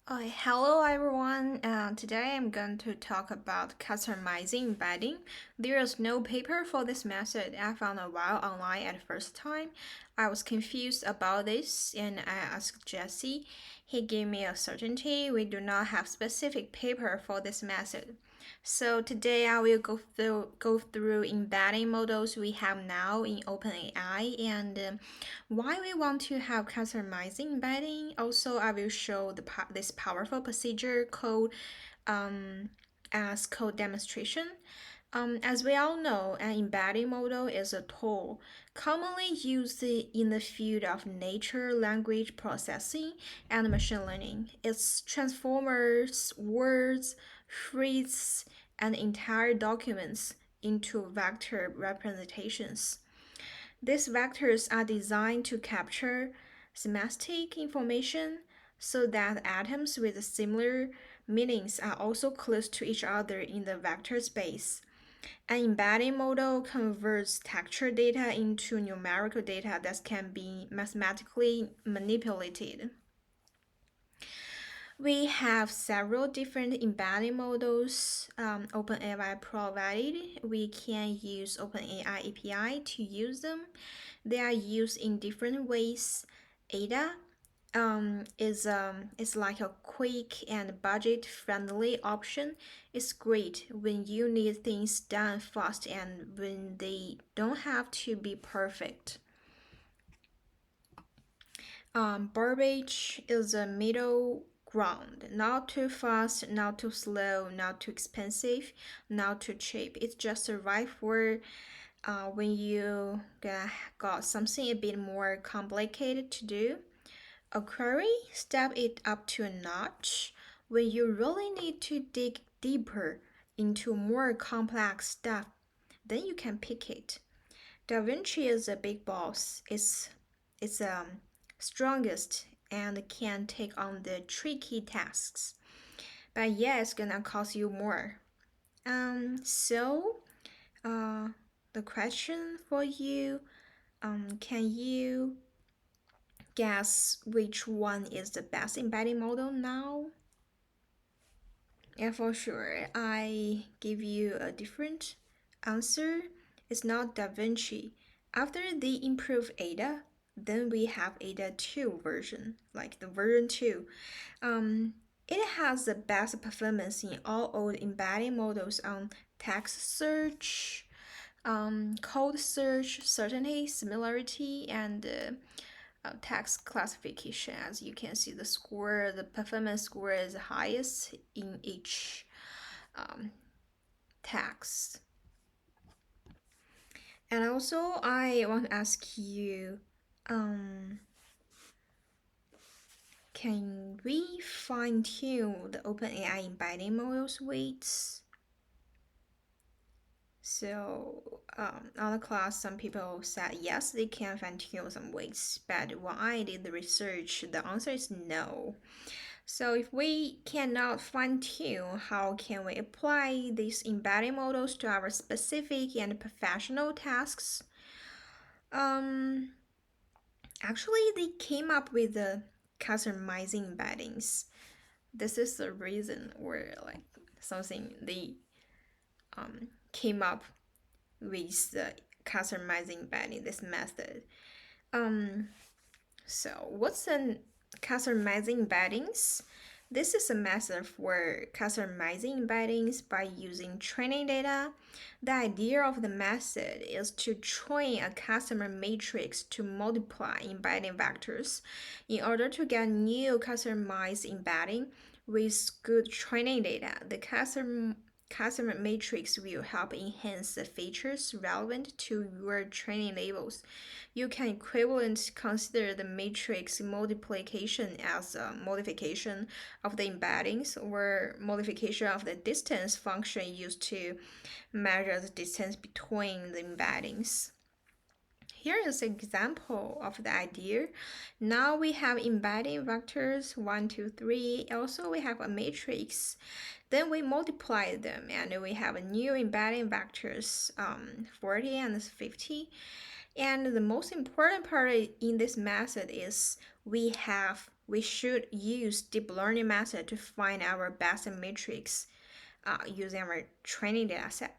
Hello everyone. Today I'm going to talk about customizing embedding. There is no paper for this method. I found a while online at first time. I was confused about this and I asked Jesse. He gave me a certainty. We do not have specific paper for this method. So today I will go through embedding models we have now in OpenAI and why we want to have customizing embedding. Also, I will show this powerful procedure code as code demonstration. As we all know, an embedding model is a tool commonly used in the field of natural language processing and machine learning. It transforms words, phrases, and entire documents into vector representations. These vectors are designed to capture semantic information so that atoms with similar meanings are also close to each other in the vector space. An embedding model converts texture data into numerical data that can be mathematically manipulated. We have several different embedding models OpenAI provided. We can use OpenAI API to use them. They are used in different ways. Ada is like a quick and budget friendly option. It's great when you need things done fast and when they don't have to be perfect. Barbage is a middle ground, not too fast, not too slow, not too expensive, not too cheap. It's just right for when you got something a bit more complicated to do. A query, step it up to a notch. When you really need to dig deeper into more complex stuff, then you can pick it. DaVinci is a big boss. It's strongest and can take on the tricky tasks. But yeah, it's gonna cost you more. So the question for you, can you guess which one is the best embedding model now? Yeah, for sure. I give you a different answer. It's not DaVinci. After they improve Ada, then we have Ada 2 version, like the version 2. It has the best performance in all old embedding models on text search, code search, certainty, similarity, and text classification. As you can see, the performance score is highest in each um, text. And also, I want to ask you, um, can we fine tune the OpenAI embedding models weights? So, on the class, some people said yes, they can fine tune some weights, but when I did the research, the answer is no. So if we cannot fine tune, how can we apply these embedding models to our specific and professional tasks? Um, Actually, they came up with the customizing embeddings. This is the reason where like something they came up with the customizing embedding this method. Um, so what's the customizing embeddings? This is a method for customizing embeddings by using training data. The idea of the method is to train a customer matrix to multiply embedding vectors in order to get new customized embedding with good training data. The customer matrix will help enhance the features relevant to your training labels. You can equivalent consider the matrix multiplication as a modification of the embeddings or modification of the distance function used to measure the distance between the embeddings. Here is an example of the idea. Now we have embedding vectors 1, 2, 3. Also, we have a matrix. Then we multiply them and we have a new embedding vectors 40 and 50. And the most important part in this method is we have we should use deep learning method to find our best matrix using our training data set.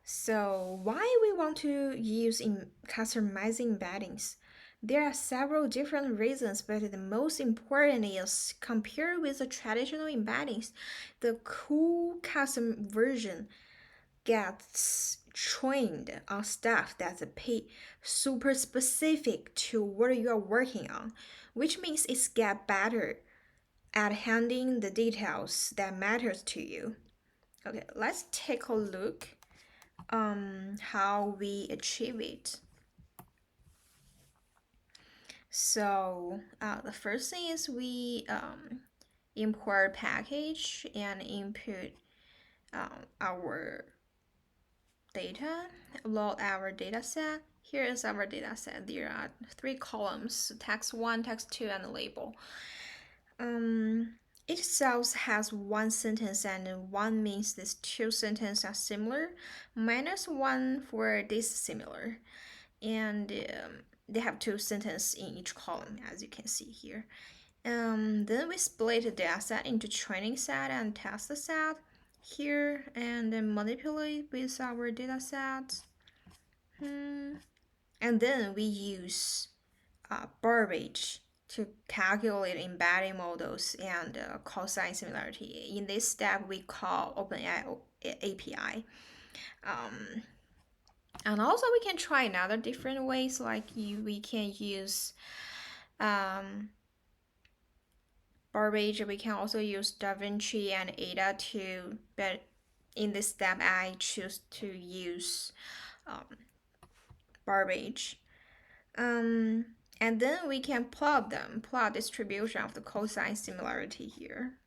So why we want to use in customizing embeddings? There are several different reasons, but the most important is compared with the traditional embeddings, the cool custom version gets trained on stuff that's super specific to what you are working on, which means it's get better at handling the details that matters to you. Okay, let's take a look how we achieve it. So the first thing is we import package and input our data, load our data set. Here is our data set. There are 3 columns: text 1, text 2, and label. Each cell has 1 sentence, and 1 means these 2 sentences are similar, -1 for dissimilar. And they have 2 sentences in each column, as you can see here. Then we split the data set into training set and test set here, and then manipulate with our data set. And then we use Burbage to calculate embedding models and cosine similarity. In this step, we call OpenAI API. And also, we can try another different ways, like we can use Burbage. We can also use DaVinci and Ada to, but in this step, I choose to use Burbage. And then we can plot distribution of the cosine similarity here.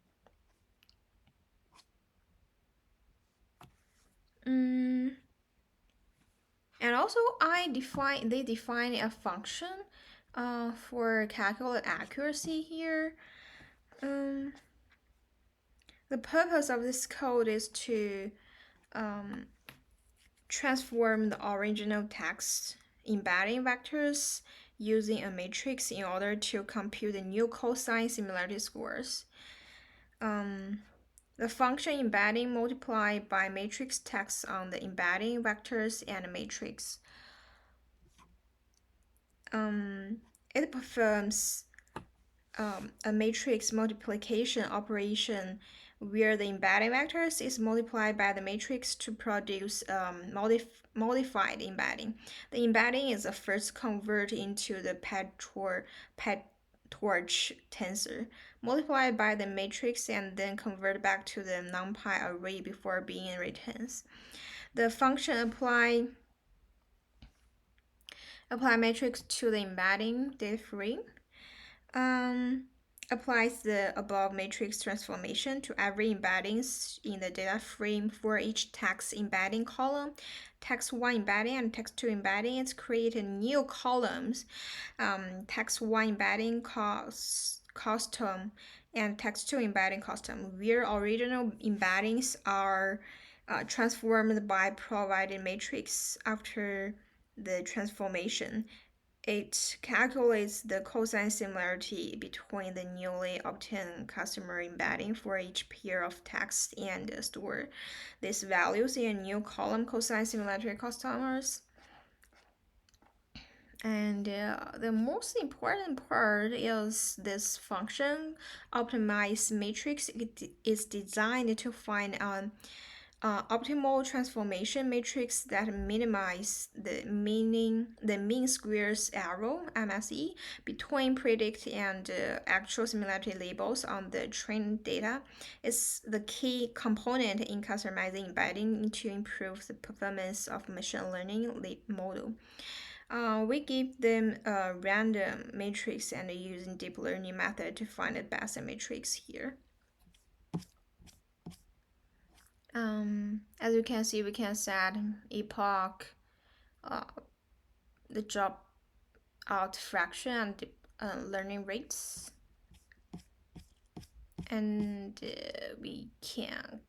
And also they define a function for calculate accuracy here. The purpose of this code is to transform the original text embedding vectors using a matrix in order to compute the new cosine similarity scores. The function embedding multiplied by matrix text on the embedding vectors and matrix. It performs a matrix multiplication operation where the embedding vectors is multiplied by the matrix to produce modified embedding. The embedding is first converted into the PyTorch tensor, multiplied by the matrix, and then converted back to the NumPy array before being returned. The function apply matrix to the embedding data frame. Applies the above matrix transformation to every embeddings in the data frame for each text embedding column. Text 1 embedding and text 2 embedding is created new columns. Text 1 embedding custom and text 2 embedding custom, where original embeddings are transformed by provided matrix after the transformation. It calculates the cosine similarity between the newly obtained customer embedding for each pair of text and store these values in a new column cosine similarity customers. And the most important part is this function optimize matrix. It is designed to find optimal transformation matrix that minimize the mean squares error (MSE) between predict and actual similarity labels on the trained data. Is the key component in customizing embedding to improve the performance of machine learning model. We give them a random matrix and using deep learning method to find the best matrix here. As you can see, we can set epoch, the dropout fraction, and learning rates, and we can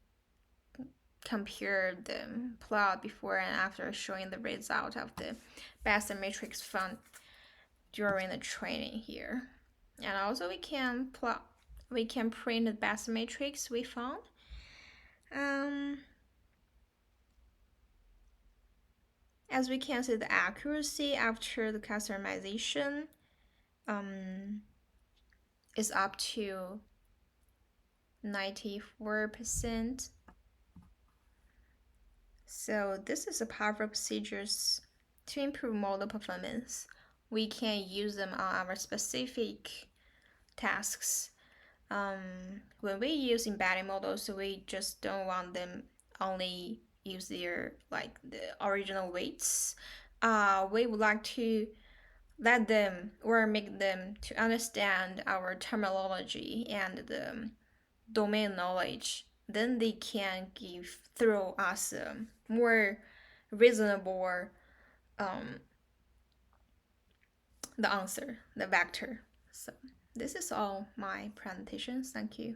compare the plot before and after showing the result of the best matrix found during the training here. And also we can print the best matrix we found. As we can see, the accuracy after the customization is up to 94%. So this is a powerful procedures to improve model performance. We can use them on our specific tasks. When we use embedding models, we just don't want them only use their like the original weights. We would like to let them or make them to understand our terminology and the domain knowledge. Then they can give through us more reasonable um, the answer, the vector. So this is all my presentation. Thank you.